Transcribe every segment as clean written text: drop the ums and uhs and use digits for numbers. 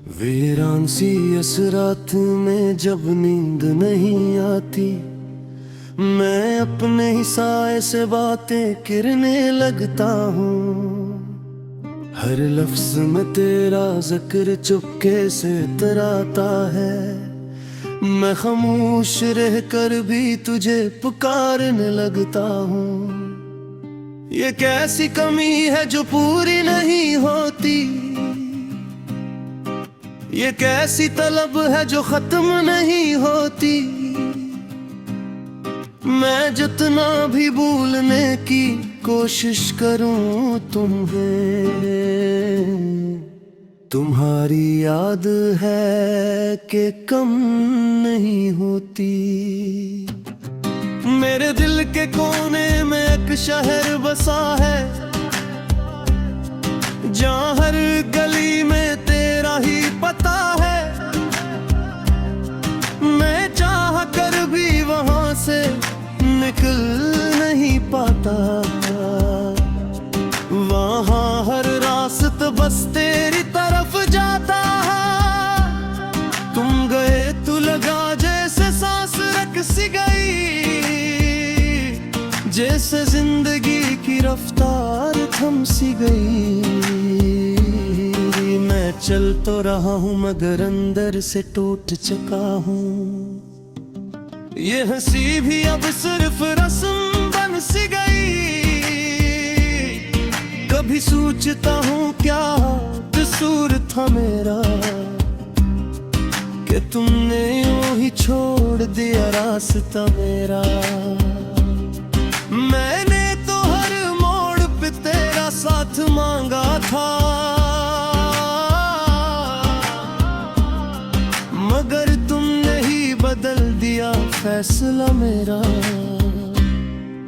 वीरान सी इस रात में जब नींद नहीं आती, मैं अपने ही साए से बातें करने लगता हूँ। हर लफ्ज में तेरा जिक्र चुपके से तराता है, मैं खामोश रह कर भी तुझे पुकारने लगता हूँ। ये कैसी कमी है जो पूरी नहीं होती, ये कैसी तलब है जो खत्म नहीं होती। मैं जितना भी भूलने की कोशिश करूं तुम्हें, तुम्हारी याद है कि कम नहीं होती। मेरे दिल के कोने में एक शहर बसा है, जहाँ हर गली में तेरा ही पता है। मैं चाह कर भी वहां से निकल नहीं पाता, वहां हर रास्ता बस तेरी तरफ जाता है। तुम गए तो लगा जैसे सांस रुक सी गई, जैसे जिंदगी की रफ्तार थम सी गई। मैं चल तो रहा हूँ मगर अंदर से टूट चुका हूँ। ये हंसी भी अब सिर्फ रस्म बन सी गई। कभी सोचता हूँ क्या कसूर था मेरा, कि तुमने यूं ही छोड़ दिया रास्ता मेरा। मैंने तो हर मोड़ पे तेरा साथ मांगा था, मगर तुमने ही बदल दिया फैसला मेरा।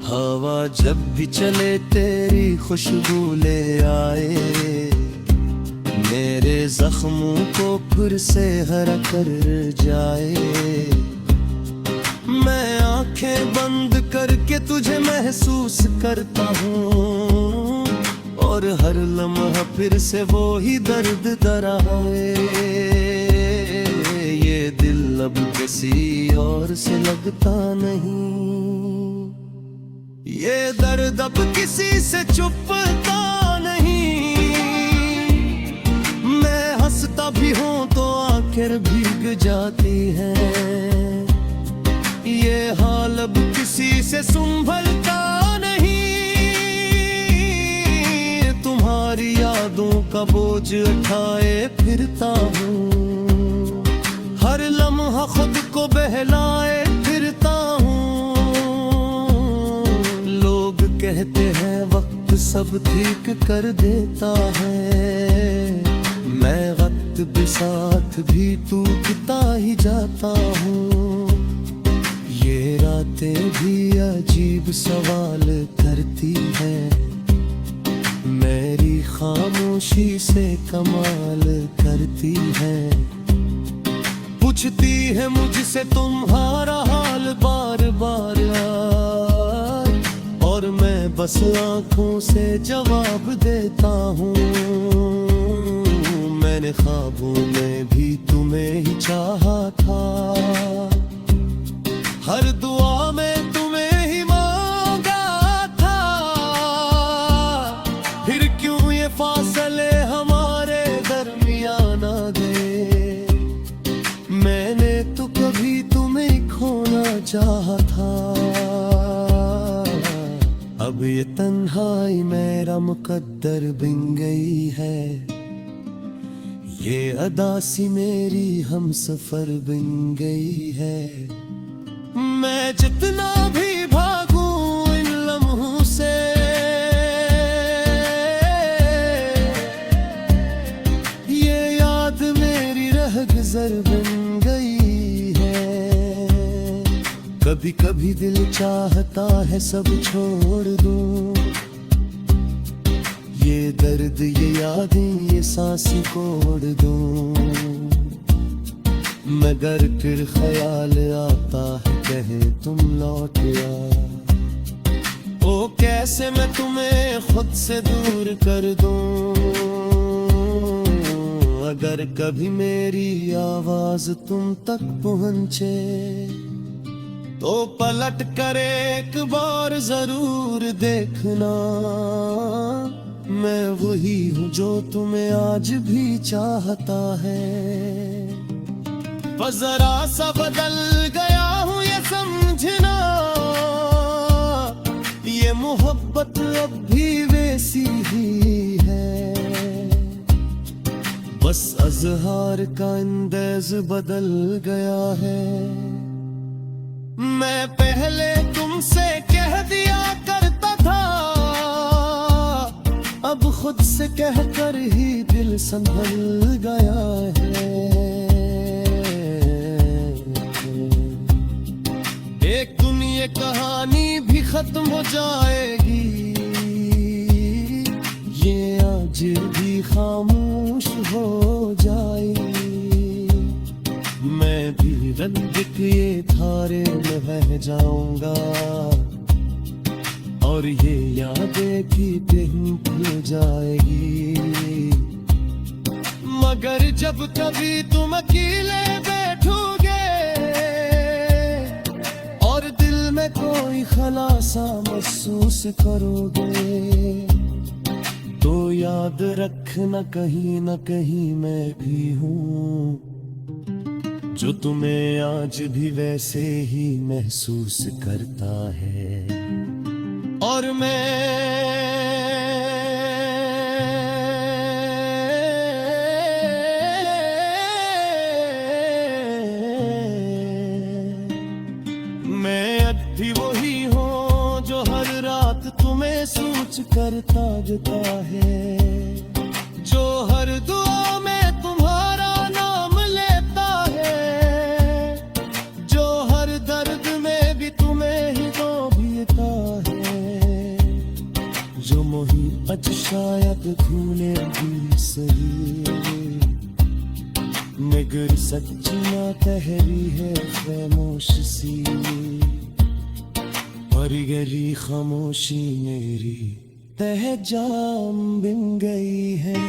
हवा जब भी चले तेरी खुशबू ले आए, मेरे जख्मों को फिर से हरा कर जाए। मैं आंखें बंद करके तुझे महसूस करता हूँ, और हर लम्हा फिर से वो ही दर्द दराए। ये दिल अब किसी और से लगता नहीं, ये दर्द अब किसी से छुपता नहीं। मैं हंसता भी हूँ तो आखिर भीग जाती है, ये हाल अब किसी से संभलता नहीं। तुम्हारी यादों का बोझ उठाए फिरता हूँ, हर लम्हा खुद को बहलाए फिरता हूँ। लोग कहते हैं वक्त सब ठीक कर देता है, मैं वक्त भी साथ भी टूटता ही जाता हूँ। ये रातें भी अजीब सवाल करती है, मेरी खामोशी से कमाल करती है। पूछती है मुझसे तुम्हारा हाल बार बार, और मैं बस आंखों से जवाब देता हूँ। मैंने ख्वाबों में भी तुम्हें ही चाहा था, हर दुआ में तुम्हें ही मांगा था। फिर क्यों ये फासले हमारे दरमियान आ गए, मैंने तो कभी तुम्हें खोना चाहा था। अब ये तन्हाई मेरा मुकद्दर बन गई है, ये अदासी मेरी हम सफर बन गई है। मैं जितना भी भागूं इन लम्हों से, ये याद मेरी रहगुज़र बन गई है। कभी कभी दिल चाहता है सब छोड़ दूं, ये दर्द ये यादें ये सांसें कोड़ दूं। मगर फिर ख्याल आता है कहे तुम लौट आ, ओ कैसे मैं तुम्हें खुद से दूर कर दूं। अगर कभी मेरी आवाज तुम तक पहुंचे तो पलट कर एक बार जरूर देखना, मैं वही हूँ जो तुम्हें आज भी चाहता है। बस जरा सा बदल गया हूँ ये समझना, ये मोहब्बत अब भी वैसी ही है। बस अजहार का अंदाज बदल गया है। मैं पहले तुमसे कह दिया करता था, अब खुद से कहकर ही दिल संभल गया है। एक दिन ये कहानी भी खत्म हो जाएगी, ये आज भी खामोश हो जाएगी। मैं भी रंग के धारे में बह जाऊंगा और ये यादें भी दिन भूल जाएगी। मगर जब कभी तुम अकेले बैठोगे और दिल में कोई खलासा महसूस करोगे, तो याद रखना कहीं न कहीं मैं भी हूँ, जो तुम्हें आज भी वैसे ही महसूस करता है। और मैं अब भी वही हूँ जो हर रात तुम्हें सोच कर ताजता है, जो हर दुआ में तुम्हारा नाम लेता है, जो हर दर्द में भी तुम्हें ही डूबता है, जो मोही आज शायद भूले भी सही, मगर सच्ची ना ठहरी है खामोश सी, और गली खामोशी मेरी तह जाम बिन गई है।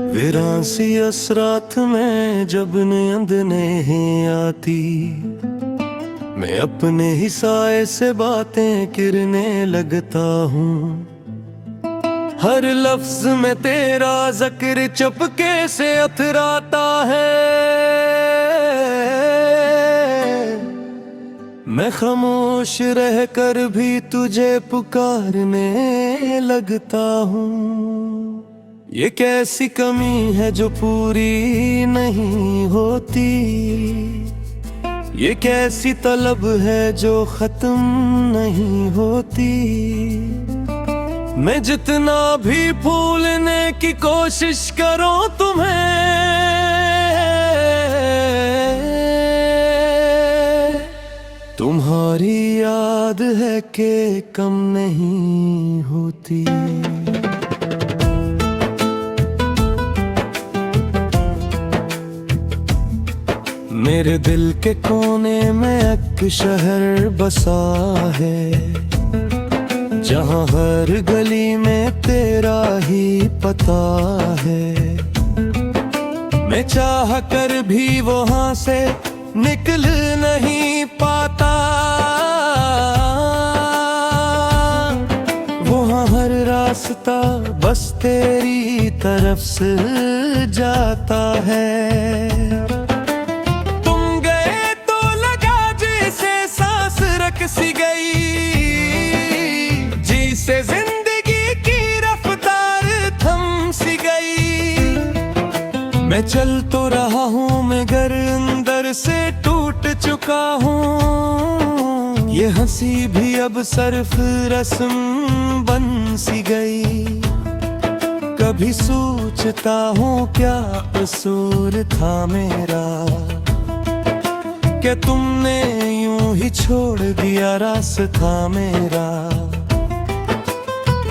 वीरान सी असरात में जब नींद नहीं आती, मैं अपने ही साए से बातें करने लगता हूँ। हर लफ्ज में तेरा जिक्र चुपके से अथराता है, मैं खामोश रहकर भी तुझे पुकारने लगता हूँ। ये कैसी कमी है जो पूरी नहीं होती, ये कैसी तलब है जो खत्म नहीं होती। मैं जितना भी भूलने की कोशिश करूं तुम्हें, तुम्हारी याद है कि कम नहीं होती। मेरे दिल के कोने में एक शहर बसा है, जहाँ हर गली में तेरा ही पता है। मैं चाह कर भी वहाँ से निकल नहीं पाता, वहाँ हर रास्ता बस तेरी तरफ से जाता है। सी गई जी से जिंदगी की रफ्तार थम सी गई। मैं चल तो रहा हूँ मगर अंदर से टूट चुका हूँ। ये हंसी भी अब सिर्फ रस्म बन सी गई। कभी सोचता हूँ क्या कसूर था मेरा, कि तुमने यूं ही छोड़ दिया रास्ता मेरा।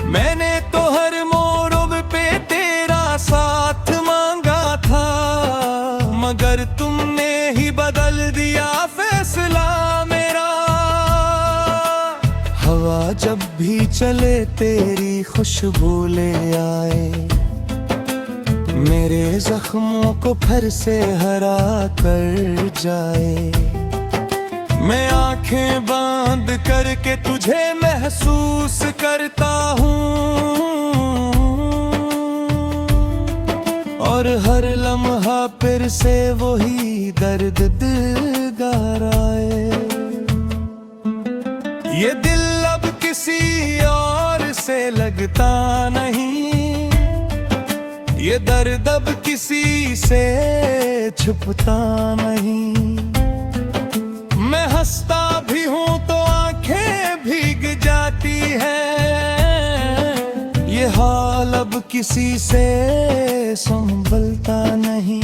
मैंने तो हर मोड़ पे तेरा साथ मांगा था, मगर तुमने ही बदल दिया फैसला मेरा। हवा जब भी चले तेरी खुशबू ले आए, मेरे जख्मों को फिर से हरा कर जाए। मैं आंखें बंद करके तुझे महसूस करता हूँ, और हर लम्हा फिर से वही दर्द दिल गहराए। ये दिल अब किसी और से लगता नहीं, ये दर्द अब किसी से छुपता नहीं। मैं हंसता भी हूँ तो आंखें भीग जाती हैं, ये हाल अब किसी से संभलता नहीं।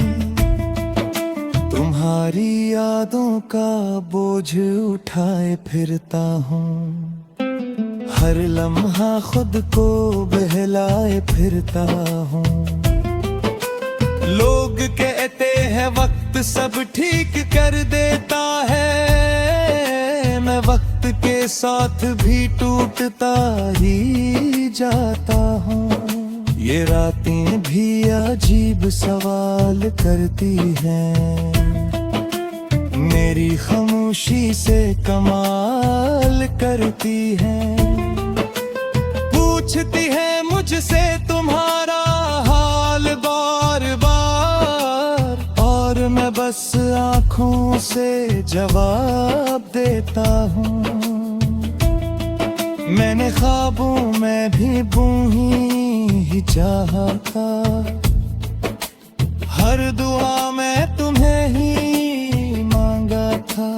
तुम्हारी यादों का बोझ उठाए फिरता हूँ, हर लम्हा खुद को बहलाए फिरता हूँ। लोग कहते हैं वक्त सब ठीक कर देता है, मैं वक्त के साथ भी टूटता ही जाता हूँ। ये रातें भी अजीब सवाल करती हैं, मेरी खामोशी से कमाल करती हैं। पूछती है मुझसे तुम्हारा हाल बार बार, और मैं बस आँखों से जवाब देता हूँ। मैंने ख्वाबों में भी बूही ही चाहा था, हर दुआ में तुम्हें ही मांगा था।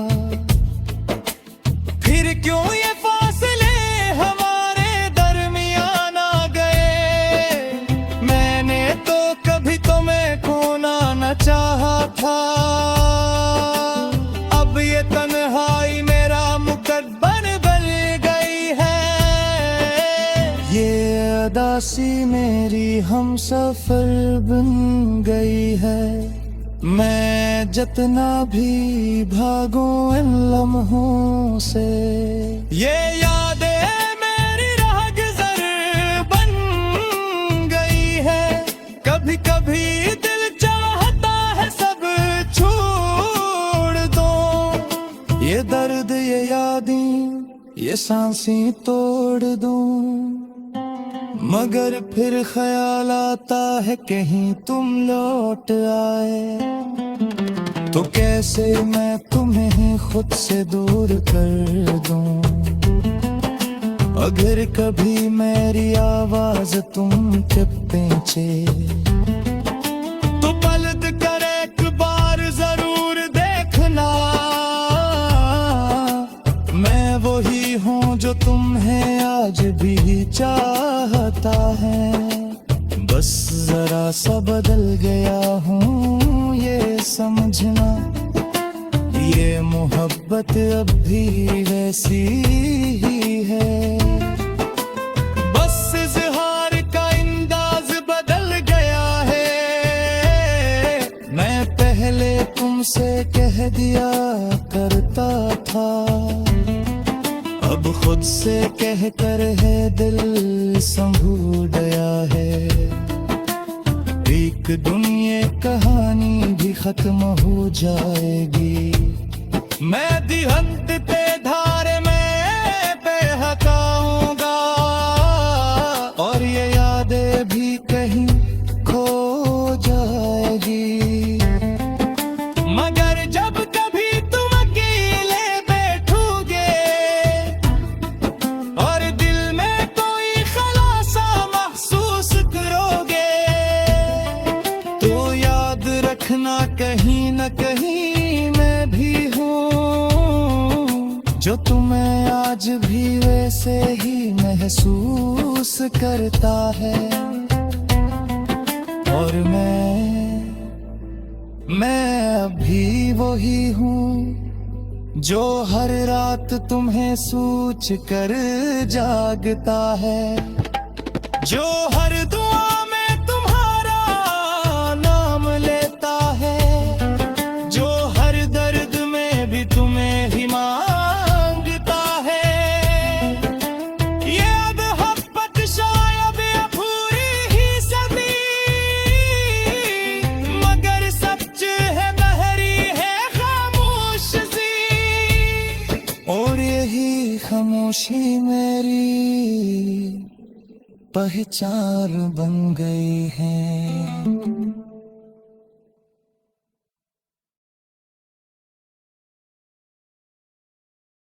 फिर क्यों ये फासले हमारे दरमियान आ गए, मैंने तो कभी तुम्हें खोना न चाहा था। अब ये तन्हाई मेरा मुकद्दर बन गई है, ये अदासी मेरी हमसफर बन गई है। मैं जितना भी भागूं इन लम्हों से, ये यादें मेरी राहगुज़र बन गई है। कभी कभी दिल चाहता है सब छोड़ दो, ये दर्द ये यादें ये सांसें तोड़ दूं। मगर फिर ख्याल आता है कहीं तुम लौट आए, तो कैसे मैं तुम्हें खुद से दूर कर दूं। अगर कभी मेरी आवाज तुम के पीछे, तो पलट कर एक बार जरूर देखना, मैं वही हूँ जो तुम्हें आज भी चाहता है। बस जरा सा बदल गया हूँ ये समझना, ये मोहब्बत अब भी वैसी ही है। बस इज़हार का अंदाज बदल गया है, मैं पहले तुमसे कह दिया करता था, अब खुद से कह कर है दिल संभूल गया है। एक दुनिया कहानी भी खत्म हो जाएगी, मैं दिहंत ते धारे में बहकाऊंगा, और ये यादें भी कहीं खो जाएगी। मगर जब कभी तुम अकेले बैठोगे और दिल में कोई खलासा महसूस करोगे, तो याद रखना कहीं न कहीं मैं भी हूँ, जो तुम्हें आज भी वैसे ही महसूस करता है। और मैं अभी वही हूँ जो हर रात तुम्हें सूझ कर जागता है, जो हर दुआ में तुम्हारा नाम लेता है, जो हर दर्द में भी तुम्हें ही मांगता है। ये मोहब्बत शायद अधूरी ही सदी, मगर सच है गहरी है खामोश सी, और यही खामोशी मेरी पहचान बन गई है।